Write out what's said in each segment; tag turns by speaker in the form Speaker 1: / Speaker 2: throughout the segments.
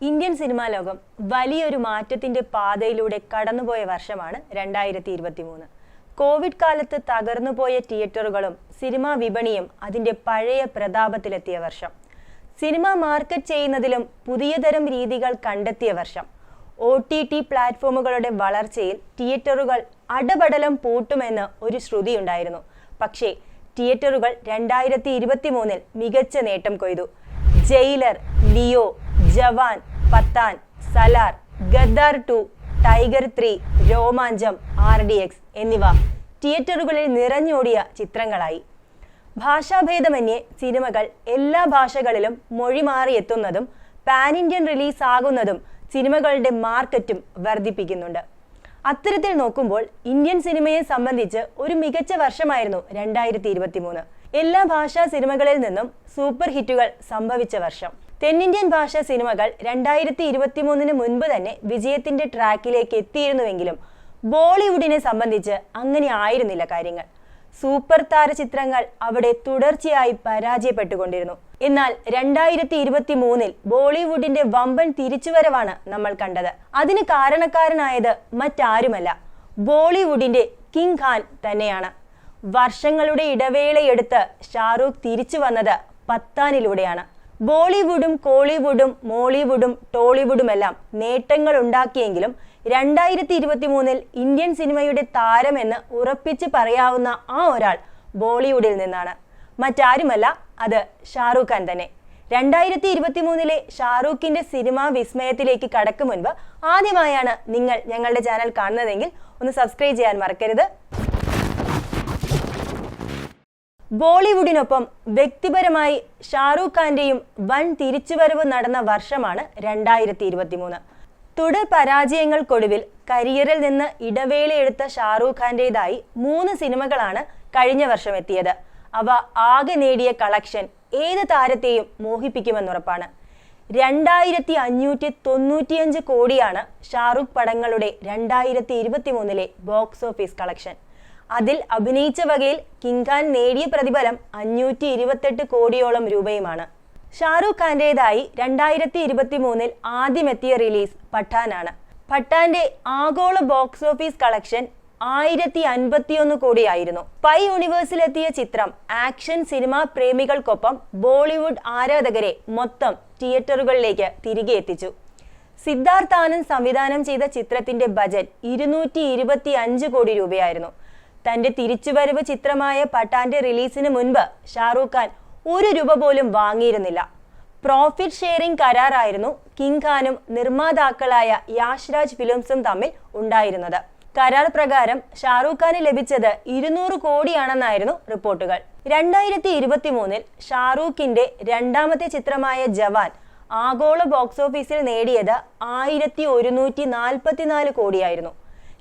Speaker 1: Indian cinema ലോകം വലിയൊരു മാറ്റത്തിന്റെ പാതയിലൂടെ കടന്നുപോയ വർഷമാണ് 2023. കോവിഡ് കാലത്ത് തകർന്നുപോയ തിയേറ്ററുകളും സിനിമാ വിപണിയും അതിന്റെ പഴയ പ്രതാപത്തിലെത്തിയ വർഷം. സിനിമ മാർക്കറ്റ് ചെയ്യുന്നതിലും പുതിയ തരം രീതികൾ കണ്ടെത്തിയ വർഷം. OTT പ്ലാറ്റ്ഫോമുകളുടെ വളർച്ചയിൽ തിയേറ്ററുകൾ അടപടലം പൂട്ടുമെന്ന് ഒരു ശ്രുതിയുണ്ടായിരുന്നു. പക്ഷേ തിയേറ്ററുകൾ 2023 മികച്ച നേട്ടം കൊയ്തു. ജയിലർ, ലിയോ, ജവാൻ, പത്താൻ, സലാർ, ഗദ്ദാർ 2, ടൈഗർ 3, രോമാഞ്ചം, RDX എന്നിവ തിയേറ്ററുകളിൽ നിറഞ്ഞോടിയ ചിത്രങ്ങളായി. ഭാഷാഭേദമന്യേ സിനിമകൾ എല്ലാ ഭാഷകളിലും മൊഴി മാറിയെത്തുന്നതും പാൻ ഇന്ത്യൻ റിലീസ് ആകുന്നതും സിനിമകളുടെ മാർക്കറ്റും വർദ്ധിപ്പിക്കുന്നുണ്ട്. അത്തരത്തിൽ നോക്കുമ്പോൾ ഇന്ത്യൻ സിനിമയെ സംബന്ധിച്ച് ഒരു മികച്ച വർഷമായിരുന്നു 2023. എല്ലാ ഭാഷാ സിനിമകളിൽ നിന്നും സൂപ്പർ ഹിറ്റുകൾ സംഭവിച്ച വർഷം. തെന്നിന്ത്യൻ ഭാഷാ സിനിമകൾ 2023 മുൻപ് തന്നെ വിജയത്തിന്റെ ട്രാക്കിലേക്ക് എത്തിയിരുന്നുവെങ്കിലും ബോളിവുഡിനെ സംബന്ധിച്ച് അങ്ങനെ ആയിരുന്നില്ല കാര്യങ്ങൾ. സൂപ്പർ താര ചിത്രങ്ങൾ അവിടെ തുടർച്ചയായി പരാജയപ്പെട്ടുകൊണ്ടിരുന്നു. എന്നാൽ 2023 ബോളിവുഡിന്റെ വമ്പൻ തിരിച്ചുവരവാണ് നമ്മൾ കണ്ടത്. അതിന് കാരണക്കാരനായത് മറ്റാരുമല്ല, ബോളിവുഡിന്റെ കിങ് ഖാൻ തന്നെയാണ്. വർഷങ്ങളുടെ ഇടവേളയെടുത്ത് ഷാരൂഖ് തിരിച്ചു വന്നത് പത്താനിലൂടെയാണ്. ബോളിവുഡും കോളിവുഡും മോളിവുഡും ടോളിവുഡുമെല്ലാം നേട്ടങ്ങൾ ഉണ്ടാക്കിയെങ്കിലും 2023 ഇന്ത്യൻ സിനിമയുടെ താരമെന്ന് ഉറപ്പിച്ച് പറയാവുന്ന ആ ഒരാൾ ബോളിവുഡിൽ നിന്നാണ്. മറ്റാരുമല്ല, അത് ഷാരൂഖ് ഖാൻ തന്നെ. 2023 ഷാരൂഖിന്റെ സിനിമാ വിസ്മയത്തിലേക്ക് കടക്കും മുൻപ് ആദ്യമായാണ് നിങ്ങൾ ഞങ്ങളുടെ ചാനൽ കാണുന്നതെങ്കിൽ ഒന്ന് സബ്സ്ക്രൈബ് ചെയ്യാൻ മറക്കരുത്. ബോളിവുഡിനൊപ്പം വ്യക്തിപരമായി ഷാരൂഖ് ഖാന്റെയും വൻ തിരിച്ചുവരവ് നടന്ന വർഷമാണ് 2023. തുടർ പരാജയങ്ങൾക്കൊടുവിൽ കരിയറിൽ നിന്ന് ഇടവേളയെടുത്ത ഷാരൂഖ് ഖാന്റേതായി 3 സിനിമകളാണ് കഴിഞ്ഞ വർഷം എത്തിയത്. അവ ആകെ നേടിയ കളക്ഷൻ ഏത് താരത്തെയും മോഹിപ്പിക്കുമെന്നുറപ്പാണ്. 2595 കോടിയാണ് ഷാരൂഖ് പടങ്ങളുടെ 2023 ബോക്സ് ഓഫീസ് കളക്ഷൻ. അതിൽ അഭിനയിച്ച വകയിൽ കിങ് ഖാൻ നേടിയ പ്രതിഫലം 528 കോടിയോളം രൂപയുമാണ്. ഷാരൂഖ് ഖാന്റേതായി 2023 ആദ്യമെത്തിയ റിലീസ് പഠാനാണ്. പഠാന്റെ ആഗോള ബോക്സ് ഓഫീസ് കളക്ഷൻ 1051 കോടിയായിരുന്നു. പൈ യൂണിവേഴ്സിലെത്തിയ ചിത്രം ആക്ഷൻ സിനിമാ പ്രേമികൾക്കൊപ്പം ബോളിവുഡ് ആരാധകരെ മൊത്തം തിയേറ്ററുകളിലേക്ക് തിരികെ എത്തിച്ചു. സിദ്ധാർത്ഥ് ആനന്ദ് സംവിധാനം ചെയ്ത ചിത്രത്തിന്റെ ബജറ്റ് 225 കോടി രൂപയായിരുന്നു. തന്റെ തിരിച്ചുവരവ് ചിത്രമായ പഠാന്റെ റിലീസിന് മുൻപ് ഷാരൂഖ് ഖാൻ 1 രൂപ പോലും വാങ്ങിയിരുന്നില്ല. പ്രോഫിറ്റ് ഷെയറിംഗ് കരാറായിരുന്നു കിങ് ഖാനും നിർമ്മാതാക്കളായ യാഷ് രാജ് ഫിലിംസും തമ്മിൽ ഉണ്ടായിരുന്നത്. കരാർ പ്രകാരം ഷാരൂഖ് ഖാന് ലഭിച്ചത് 200 കോടിയാണെന്നായിരുന്നു റിപ്പോർട്ടുകൾ. 2023 ഷാരൂഖിന്റെ രണ്ടാമത്തെ ചിത്രമായ ജവാൻ ആഗോള ബോക്സ് ഓഫീസിൽ നേടിയത് 1144 കോടിയായിരുന്നു.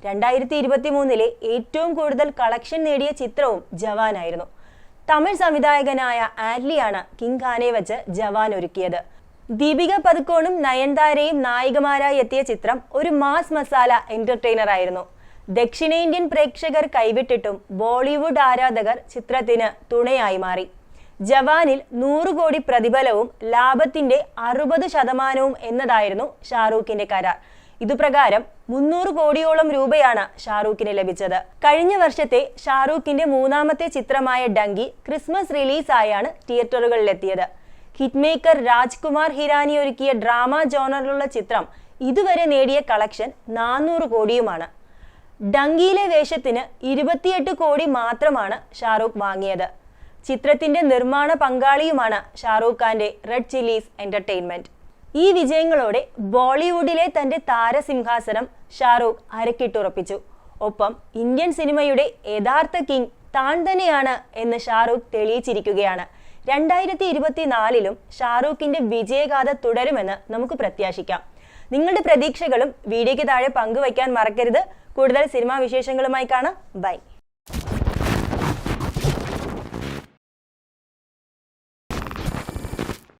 Speaker 1: 2023 ഏറ്റവും കൂടുതൽ കളക്ഷൻ നേടിയ ചിത്രവും ജവാനായിരുന്നു. തമിഴ് സംവിധായകനായ ആറ്റ്ലിയാണ് കിങ് ഖാനെ വെച്ച് ജവാൻ ഒരുക്കിയത്. ദീപിക പദുക്കോണും നയൻതാരയും നായികമാരായി എത്തിയ ചിത്രം ഒരു മാസ് മസാല എന്റർടൈനർ ആയിരുന്നു. ദക്ഷിണേന്ത്യൻ പ്രേക്ഷകർ കൈവിട്ടിട്ടും ബോളിവുഡ് ആരാധകർ ചിത്രത്തിന് തുണയായി മാറി. ജവാനിൽ 100 കോടി പ്രതിഫലവും ലാഭത്തിന്റെ 60% എന്നതായിരുന്നു ഷാരൂഖിന്റെ കരാർ. ഇതുപ്രകാരം 300 കോടിയോളം രൂപയാണ് ഷാരൂഖിന് ലഭിച്ചത്. കഴിഞ്ഞ വർഷത്തെ ഷാരൂഖിന്റെ 3ാമത്തെ ചിത്രമായ ഡങ്കി ക്രിസ്മസ് റിലീസായാണ് തിയേറ്ററുകളിലെത്തിയത്. ഹിറ്റ് മേക്കർ രാജ്കുമാർ ഹിരാനി ഒരുക്കിയ ഡ്രാമ ജോണറിലുള്ള ചിത്രം ഇതുവരെ നേടിയ കളക്ഷൻ 400 കോടിയുമാണ്. ഡങ്കിയിലെ വേഷത്തിന് 28 കോടി മാത്രമാണ് ഷാരൂഖ് വാങ്ങിയത്. ചിത്രത്തിന്റെ നിർമ്മാണ പങ്കാളിയുമാണ് ഷാരൂഖ് ഖാന്റെ റെഡ് ചില്ലീസ് എന്റർടൈൻമെന്റ്. ഈ വിജയങ്ങളോടെ ബോളിവുഡിലെ തന്റെ താരസിംഹാസനം ഷാരൂഖ് അരക്കിട്ടുറപ്പിച്ചു. ഒപ്പം ഇന്ത്യൻ സിനിമയുടെ യഥാർത്ഥ കിങ് താൻ തന്നെയാണ് എന്ന് ഷാരൂഖ് തെളിയിച്ചിരിക്കുകയാണ്. 2024 ഷാരൂഖിന്റെ വിജയഗാഥ തുടരുമെന്ന് നമുക്ക് പ്രത്യാശിക്കാം. നിങ്ങളുടെ പ്രതീക്ഷകളും വീഡിയോയ്ക്ക് താഴെ പങ്കുവയ്ക്കാൻ മറക്കരുത്. കൂടുതൽ സിനിമാ വിശേഷങ്ങളുമായി കാണാം. ബൈ.